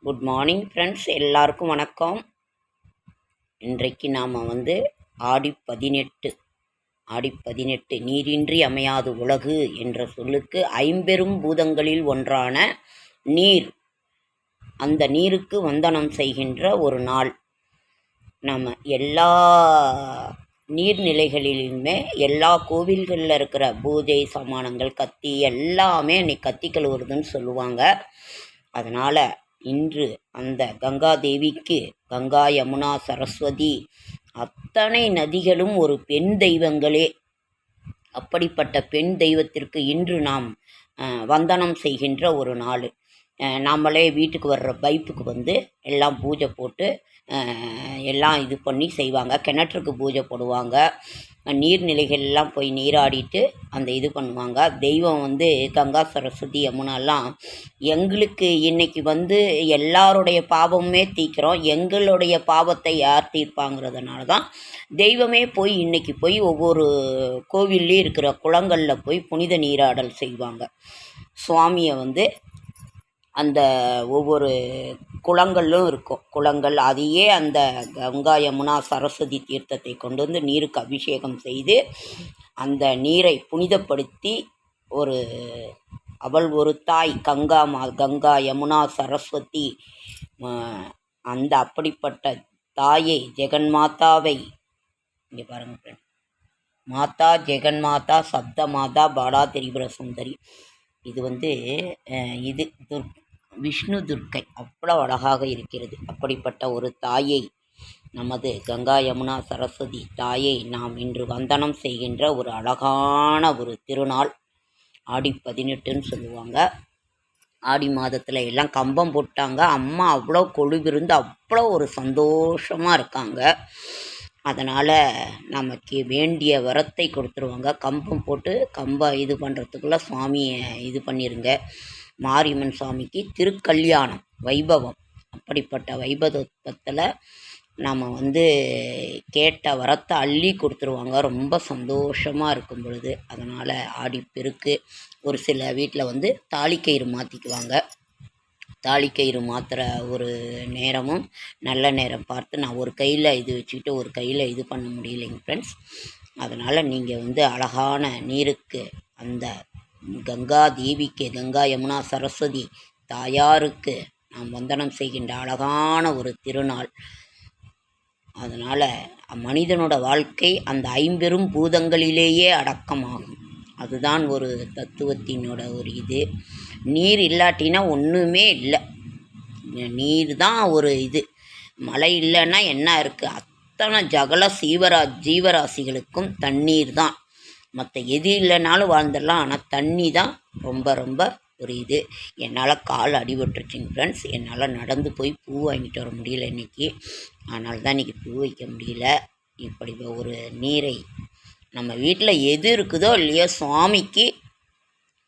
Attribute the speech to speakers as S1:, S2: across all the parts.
S1: Good morning friends, எல்லாருக்கும் வணக்கம். இன்றைக்கு நாம் ஆடி 18 நீரின்றி அமையாது உலகு என்ற சொல்லுக்கு ஐம்பெரும் பூதங்களில் ஒன்றான நீர், அந்த நீருக்கு வந்தனம் செய்கின்ற ஒரு நாள். நம்ம எல்லா நீர்நிலைகளிலுமே எல்லா கோவில்களில் இருக்கிற பூஜை சாமானங்கள், கத்தி எல்லாமே இன்னைக்கு கத்தி கழுவுறதுன்னு சொல்லுவாங்க. அதனால் இன்று அந்த கங்கா தேவிக்கு, கங்கா யமுனா சரஸ்வதி அத்தனை நதிகளும் ஒரு பெண் தெய்வங்களே. அப்படிப்பட்ட பெண் தெய்வத்திற்கு இன்று நாம் வந்தனம் செய்கின்ற ஒரு நாள். நாமளே வீட்டுக்கு வர்ற பைப்புக்கு எல்லாம் பூஜை போட்டு எல்லாம் இது பண்ணி செய்வாங்க. கிணற்றுக்கு பூஜை போடுவாங்க. நீர்நிலைகள்லாம் போய் நீராடிட்டு அந்த இது பண்ணுவாங்க. தெய்வம் கங்கா சரஸ்வதி யமுனாலாம் எங்களுக்கு இன்னைக்கு எல்லாருடைய பாவமுமே தீர்க்கிறோம், எங்களுடைய பாவத்தை யார் தீர்ப்பாங்கிறதுனால தான் தெய்வமே போய் இன்னைக்கு போய் ஒவ்வொரு கோவில்லையும் இருக்கிற குளங்களில் போய் புனித நீராடல் செய்வாங்க. சுவாமியை அந்த ஒவ்வொரு குளங்களும் இருக்கும். குளங்கள் அதையே அந்த கங்கா யமுனா சரஸ்வதி தீர்த்தத்தை கொண்டு நீருக்கு அபிஷேகம் செய்து அந்த நீரை புனிதப்படுத்தி, அவள் ஒரு தாய் கங்கா யமுனா சரஸ்வதி, அந்த அப்படிப்பட்ட தாயை ஜெகன்மாதாவை இங்கே பாருங்க ஃப்ரெண்ட், மாதா ஜெகன்மாதா சப்த மாதா பாலா திரிபுர சுந்தரி. இது இது விஷ்ணு துர்க்கை அவ்வளோ அழகாக இருக்கிறது. அப்படிப்பட்ட ஒரு தாயை, நமது கங்கா யமுனா சரஸ்வதி தாயை நாம் இன்று வந்தனம் செய்கின்ற ஒரு அழகான ஒரு திருநாள். ஆடி 18ன்னு சொல்லுவாங்க. ஆடி மாதத்தில் எல்லாம் கம்பம் போட்டாங்க. அம்மா அவ்வளோ கொழுவிருந்து அவ்வளோ ஒரு சந்தோஷமாக இருக்காங்க. அதனால் நமக்கு வேண்டிய வரத்தை கொடுத்துருவாங்க. கம்பம் போட்டு இது பண்ணுறதுக்குள்ளே சுவாமியை இது பண்ணிடுங்க. மாரியம்மன் சுவாமிக்கு திருக்கல்யாணம் வைபவம். அப்படிப்பட்ட வைபவத்தில் நாம் கேட்ட வரத்தை அள்ளி கொடுத்துருவாங்க. ரொம்ப சந்தோஷமாக இருக்கும் பொழுது. அதனால் ஆடிப்பெருக்கு ஒரு சில வீட்டில் தாலிக்கயிறு மாற்றிக்குவாங்க. தாலிக்கயிறு மாற்றுற ஒரு நேரமும் நல்ல நேரம் பார்த்து, நான் ஒரு கையில் இது வச்சுக்கிட்டு ஒரு கையில் இது பண்ண முடியலைங்க ஃப்ரெண்ட்ஸ். அதனால் நீங்கள் அழகான நீருக்கு, அந்த கங்கா தேவிக்கு, கங்கா யமுனா சரஸ்வதி தாயாருக்கு நாம் வந்தனம் செய்கின்ற அழகான ஒரு திருநாள். அதனால் மனிதனோட வாழ்க்கை அந்த ஐம்பெரும் பூதங்களிலேயே அடக்கமாகும். அதுதான் ஒரு தத்துவத்தினோட ஒரு இது. நீர் இல்லாட்டினா ஒன்றுமே இல்லை. நீர் தான் ஒரு இது. மழை இல்லைன்னா என்ன இருக்குது? அத்தனை ஜீவராசிகளுக்கும் தண்ணீர் தான். மற்ற எது இல்லைனாலும் வாழ்ந்துடலாம், ஆனால் தண்ணி தான் ரொம்ப ரொம்ப ஒரு இது. என்னால் கால் அடிபட்டுருச்சுங்க ஃப்ரெண்ட்ஸ். என்னால் நடந்து போய் பூ வாங்கிட்டு வர முடியல இன்றைக்கி. அதனால தான் இன்றைக்கி பூ வைக்க முடியல. இப்படி ஒரு நீரை நம்ம வீட்டில் எது இருக்குதோ இல்லையோ, சுவாமிக்கு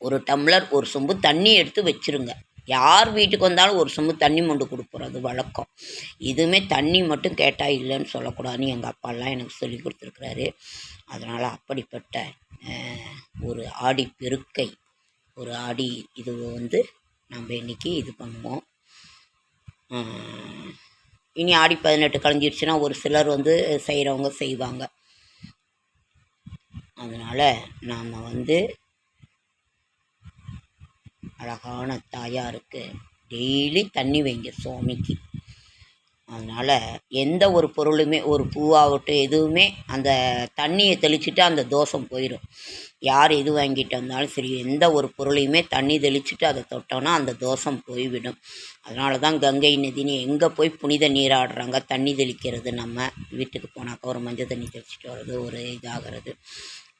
S1: ஒரு டம்ளர் ஒரு சொம்பு தண்ணி எடுத்து வச்சுருங்க. யார் வீட்டுக்கு வந்தாலும் ஒரு சொம்பு தண்ணி மொண்டு கொடுக்குறது வழக்கம். இதுவுமே தண்ணி மட்டும் கேட்டால் இல்லைன்னு சொல்லக்கூடாதுன்னு எங்கள் அப்பாலாம் எனக்கு சொல்லி கொடுத்துருக்குறாரு. அதனால் அப்படிப்பட்ட ஒரு ஆடி பெருக்கை, ஒரு ஆடி இது நம்ம இன்றைக்கி இது பண்ணுவோம். இனி ஆடி 18 கழிஞ்சிருச்சுன்னா ஒரு சிலர் செய்கிறவங்க செய்வாங்க. அதனால் நாம் அழகான தாயாருக்கு டெய்லி தண்ணி வைங்க சுவாமிக்கு. அதனால் எந்த ஒரு பொருளுமே, ஒரு பூவாகட்டும் எதுவுமே, அந்த தண்ணியை தெளிச்சுட்டு அந்த தோஷம் போயிடும். யார் எது வாங்கிட்டு வந்தாலும் சரி, எந்த ஒரு பொருளையுமே தண்ணி தெளிச்சுட்டு அதை தொட்டோன்னா அந்த தோஷம் போய்விடும். அதனால தான் கங்கை நதினி எங்கே போய் புனித நீராடுறாங்க, தண்ணி தெளிக்கிறது. நம்ம வீட்டுக்கு போனாக்கா ஒரு மஞ்சள் தண்ணி தெளிச்சுட்டு வர்றது ஒரு இதாகிறது.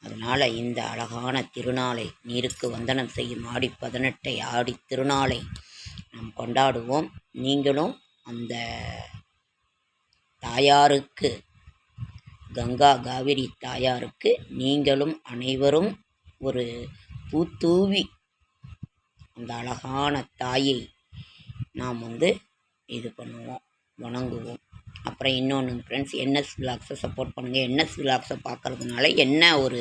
S1: அதனால் இந்த அழகான திருநாளை, நீருக்கு வந்தனம் செய்யும் ஆடி 18 ஆடி திருநாளை நாம் கொண்டாடுவோம். நீங்களும் அந்த தாயாருக்கு, கங்கா காவிரி தாயாருக்கு நீங்களும் அனைவரும் ஒரு பூத்தூவி அந்த அழகான தாயை நாம் இது பண்ணுவோம், வணங்குவோம். அப்புறம் இன்னொன்று ஃப்ரெண்ட்ஸ், என்எஸ் விலாக்ஸை சப்போர்ட் பண்ணுங்கள். என்எஸ் விலாக்ஸை பார்க்குறதுனால என்ன ஒரு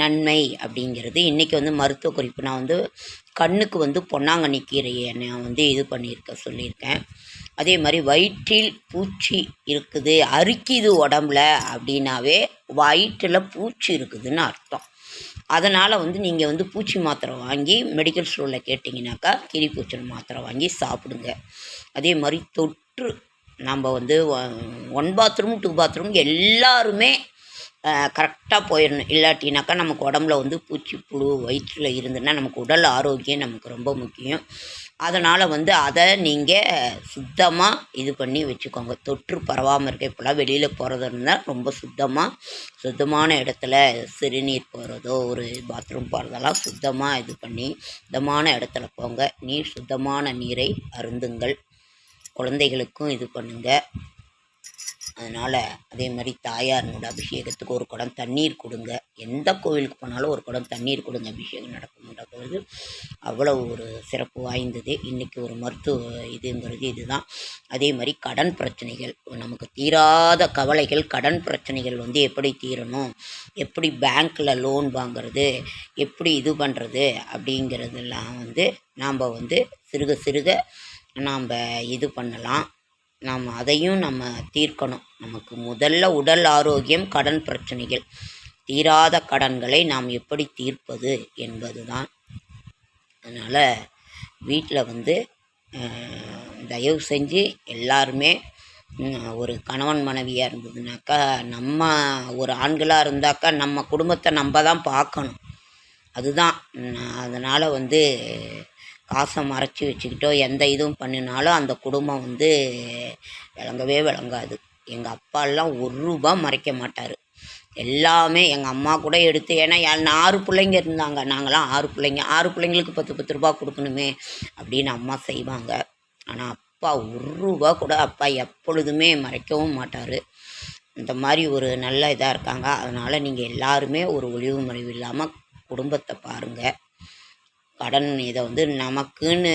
S1: நன்மை அப்படிங்கிறது, இன்றைக்கி வந்து மருத்துவ குறிப்பு நான் வந்து கண்ணுக்கு வந்து பொன்னாங்கண்ணி கீரையை நான் வந்து இது சொல்லியிருக்கேன். அதே மாதிரி வயிற்றில் பூச்சி இருக்குது, அரிக்குது உடம்புல அப்படின்னாவே வயிற்றில் பூச்சி இருக்குதுன்னு அர்த்தம். அதனால் வந்து நீங்கள் வந்து பூச்சி மாத்திரை வாங்கி மெடிக்கல் ஸ்டோரில் கேட்டிங்கனாக்கா கிளிப்பூச்சல் மாத்திரை வாங்கி சாப்பிடுங்க. அதே மாதிரி தொற்று நம்ம வந்து 1 பாத்ரூம் 2 பாத்ரூம் எல்லாருமே கரெக்டாக போயிடணும். இல்லாட்டினாக்கா நமக்கு உடம்புல வந்து பூச்சி புழு வயிற்றில் இருந்துன்னா நமக்கு உடல் ஆரோக்கியம் நமக்கு ரொம்ப முக்கியம். அதனால் வந்து அதை நீங்கள் சுத்தமாக இது பண்ணி வச்சுக்கோங்க. தொற்று பரவாமல் இருக்க இப்போலாம் வெளியில் போகிறது இருந்தால் ரொம்ப சுத்தமான இடத்துல சிறுநீர் போகிறதோ ஒரு பாத்ரூம் போகிறதெல்லாம் சுத்தமாக இது பண்ணி சுத்தமான இடத்துல போங்க. சுத்தமான நீரை அருந்துங்கள். குழந்தைகளுக்கும் இது பண்ணுங்கள். அதனால் அதே மாதிரி தாயாரினோட அபிஷேகத்துக்கு ஒரு குடம் தண்ணீர் கொடுங்க. எந்த கோவிலுக்கு போனாலும் ஒரு குடம் தண்ணீர் கொடுங்க. அபிஷேகம் நடக்குது. அவ்வளோ ஒரு சிறப்பு வாய்ந்தது. இன்றைக்கி ஒரு மருத்துவ இதுங்கிறது இதுதான். அதே மாதிரி கடன் பிரச்சனைகள், நமக்கு தீராத கவலைகள், கடன் பிரச்சனைகள் வந்து எப்படி தீரணும், எப்படி பேங்க்கில் லோன் வாங்கிறது, எப்படி இது பண்ணுறது அப்படிங்கிறதெல்லாம் வந்து நாம் வந்து சிறுக நாம் இது பண்ணலாம். நாம் அதையும் நம்ம தீர்க்கணும். நமக்கு முதல்ல உடல் ஆரோக்கியம், கடன் பிரச்சனைகள், தீராத கடன்களை நாம் எப்படி தீர்ப்பது என்பது தான். அதனால் வீட்டில் வந்து தயவு செஞ்சு எல்லாருமே ஒரு கணவன் மனைவியாக இருந்ததுனாக்கா, நம்ம ஒரு ஆண்களாக இருந்தாக்கா நம்ம குடும்பத்தை நம்ம தான் பார்க்கணும். அதுதான். அதனால் வந்து காசை மறைச்சி வச்சுக்கிட்டோ எந்த இதுவும் பண்ணினாலும் அந்த குடும்பம் வந்து விளங்காது. எங்கள் அப்பாலாம் ₹1 மறைக்க மாட்டார். எல்லாமே எங்கள் அம்மா கூட எடுத்து, ஏன்னா 6 பிள்ளைங்க இருந்தாங்க. நாங்களாம் 6 பிள்ளைங்க. 6 பிள்ளைங்களுக்கு 10 ரூபா கொடுக்கணுமே அப்படின்னு அம்மா செய்வாங்க. ஆனால் அப்பா ₹1 கூட அப்பா எப்பொழுதுமே மறைக்கவும் மாட்டார். இந்த மாதிரி ஒரு நல்ல இதாக இருக்காங்க. அதனால் நீங்கள் எல்லாருமே ஒரு ஒளிவு மறைவு இல்லாமல் குடும்பத்தை பாருங்கள். கடன் இதை வந்து நமக்குன்னு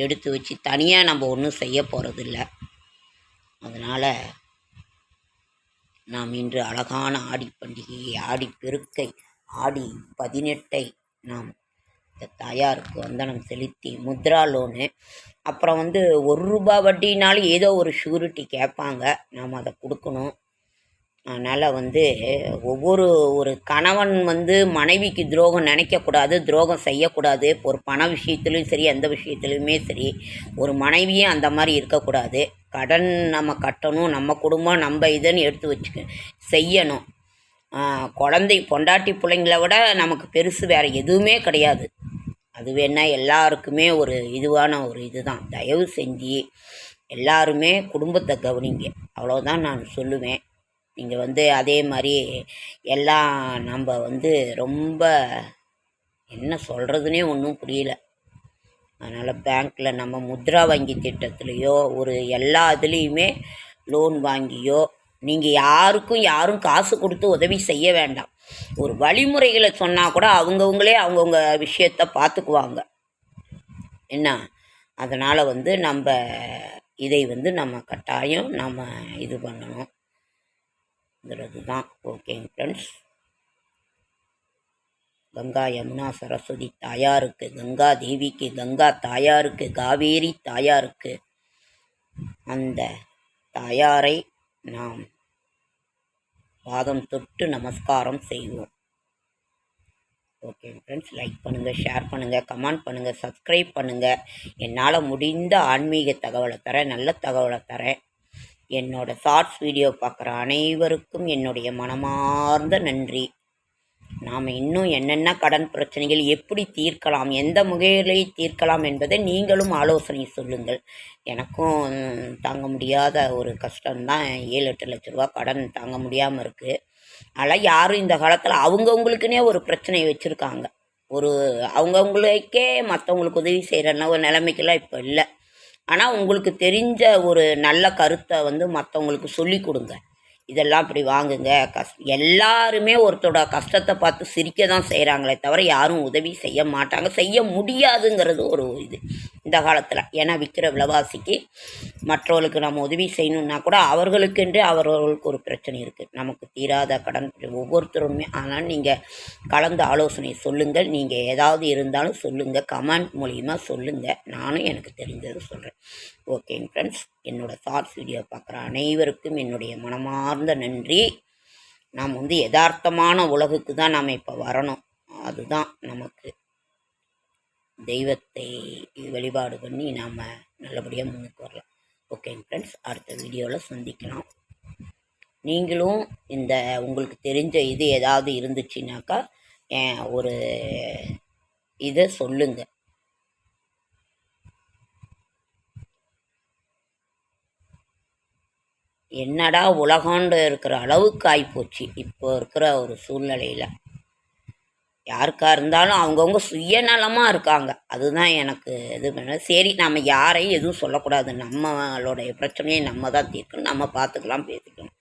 S1: எடுத்து வச்சு தனியாக நம்ம ஒன்றும் செய்ய போகிறதில்ல. அதனால் நாம் இன்று அழகான ஆடி பண்டிகையை, ஆடி பெருக்கை, ஆடி 18 நாம் இந்த தாயாருக்கு வந்தனம் செலுத்தி முத்ரா லோனு, அப்புறம் வந்து ₹1 வட்டினாலும் ஏதோ ஒரு ஷூரிட்டி கேட்பாங்க, நாம் அதை கொடுக்கணும். அதனால் வந்து ஒரு கணவன் வந்து மனைவிக்கு துரோகம் நினைக்கக்கூடாது, துரோகம் செய்யக்கூடாது. ஒரு பண விஷயத்துலையும் சரி, எந்த விஷயத்துலையுமே சரி, ஒரு மனைவியும் அந்த மாதிரி இருக்கக்கூடாது. கடன் நம்ம கட்டணும், நம்ம குடும்பம் நம்ம இதுன்னு எடுத்து செய்யணும். பொண்டாட்டி பிள்ளைங்கள விட நமக்கு பெருசு வேறு எதுவுமே கிடையாது. அது வேணால் எல்லாருக்குமே ஒரு இதுவான ஒரு இதுதான். தயவு செஞ்சு எல்லாருமே குடும்பத்தை கவனிங்க. அவ்வளோதான் நான் சொல்லுவேன். நீங்கள் வந்து அதே மாதிரி எல்லாம் நம்ம வந்து ரொம்ப என்ன சொல்கிறதுனே ஒன்றும் புரியல. அதனால் பேங்க்கில் நம்ம முத்ரா வங்கி திட்டத்துலேயோ ஒரு எல்லா இதுலேயுமே லோன் வாங்கியோ நீங்கள் யாரும் காசு கொடுத்து உதவி செய்ய வேண்டாம். ஒரு வழிமுறைகளை சொன்னால் கூட அவங்கவுங்களே அவங்கவுங்க விஷயத்தை பார்த்துக்குவாங்க என்ன. அதனால் வந்து நம்ம இதை வந்து நம்ம கட்டாயம் நம்ம இது பண்ணணும் தான். ஓகேங்க ஃப்ரெண்ட்ஸ். கங்கா யமுனா சரஸ்வதி தாயாருக்கு, கங்கா தேவிக்கு, கங்கா தாயாருக்கு, காவேரி தாயாருக்கு, அந்த தாயாரை நாம் பாதம் தொட்டு நமஸ்காரம் செய்வோம். ஓகே ஃப்ரெண்ட்ஸ், லைக் பண்ணுங்கள், ஷேர் பண்ணுங்கள், கமெண்ட் பண்ணுங்கள், சப்ஸ்கிரைப் பண்ணுங்கள். என்னால் முடிந்த ஆன்மீக தகவலை தரேன், நல்ல தகவலை தரேன். என்னோட ஷார்ட்ஸ் வீடியோ பார்க்குற அனைவருக்கும் என்னுடைய மனமார்ந்த நன்றி. நாம் இன்னும் என்னென்ன கடன் பிரச்சனைகள் எப்படி தீர்க்கலாம், எந்த முகையிலே தீர்க்கலாம் என்பதை நீங்களும் ஆலோசனை சொல்லுங்கள். எனக்கும் தாங்க முடியாத ஒரு கஷ்டம்தான். 7-8 லட்ச ரூபா கடன் தாங்க முடியாமல் இருக்குது. அதனால் யாரும் இந்த காலத்தில் அவங்கவுங்களுக்குனே ஒரு பிரச்சனை வச்சுருக்காங்க. அவங்கவுங்களுக்கே மற்றவங்களுக்கு உதவி செய்கிற ஒரு நிலைமைக்கெல்லாம் இப்போ இல்லை. ஆனால் உங்களுக்கு தெரிஞ்ச ஒரு நல்ல கருத்தை வந்து மற்றவங்களுக்கு சொல்லி கொடுங்க. இதெல்லாம் இப்படி வாங்குங்க. எல்லாருமே ஒருத்தரோட கஷ்டத்தை பார்த்து சிரிக்க தான் செய்கிறாங்களே தவிர யாரும் உதவி செய்ய மாட்டாங்க, செய்ய முடியாதுங்கிறது ஒரு இது இந்த காலத்தில். ஏன்னா விற்கிற விலைவாசிக்கு மற்றவர்களுக்கு நம்ம உதவி செய்யணுன்னா கூட அவர்களுக்கென்று அவர்களுக்கு ஒரு பிரச்சனை இருக்குது, நமக்கு தீராத கடன் ஒவ்வொருத்தருமே. ஆனால் நீங்கள் கலந்து ஆலோசனை சொல்லுங்கள், நீங்கள் ஏதாவது இருந்தாலும் சொல்லுங்கள், கமெண்ட் மூலிமா சொல்லுங்கள், நானும் எனக்கு தெரிஞ்சது சொல்கிறேன். ஓகேங்க ஃப்ரெண்ட்ஸ், என்னோடய ஷார்ட்ஸ் வீடியோ பார்க்குற அனைவருக்கும் என்னுடைய மனமார்ந்த நன்றி. நாம் யதார்த்தமான உலகுக்கு தான் நாம் இப்போ வரணும். அதுதான் நமக்கு தெய்வத்தை வழிபாடு பண்ணி நாம் நல்லபடியாக முன்னுக்கு வரலாம். ஓகேங்க ஃப்ரெண்ட்ஸ், அடுத்த வீடியோவில் சந்திக்கலாம். நீங்களும் இந்த உங்களுக்கு தெரிஞ்ச இது ஏதாவது இருந்துச்சுனாக்கா ஒரு இதை சொல்லுங்கள். என்னடா உலகம்னு இருக்கிற அளவுக்கு ஆகிப்போச்சு இப்போ இருக்கிற ஒரு சூழ்நிலையில். யாருக்காக இருந்தாலும் அவங்கவுங்க சுயநலமாக இருக்காங்க. அதுதான் எனக்கு இது பண்ண. சரி, நம்ம யாரையும் எதுவும் சொல்லக்கூடாது, நம்மளுடைய பிரச்சனையை நம்ம தான் தீர்க்கணும், நம்ம பார்த்துக்கலாம், பேசிக்கணும்,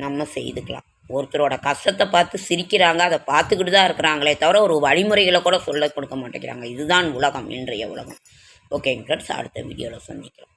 S1: நம்ம செய்துக்கலாம். ஒருத்தரோட கஷ்டத்தை பார்த்து சிரிக்கிறாங்க, அதை பார்த்துக்கிட்டு தான் இருக்கிறாங்களே தவிர ஒரு வழிமுறைகளை கூட சொல்ல கொடுக்க மாட்டேங்கிறாங்க. இதுதான் உலகம், இன்றைய உலகம். ஓகேங்க ஃப்ரெண்ட்ஸ், அடுத்த வீடியோவில் சந்திக்கலாம்.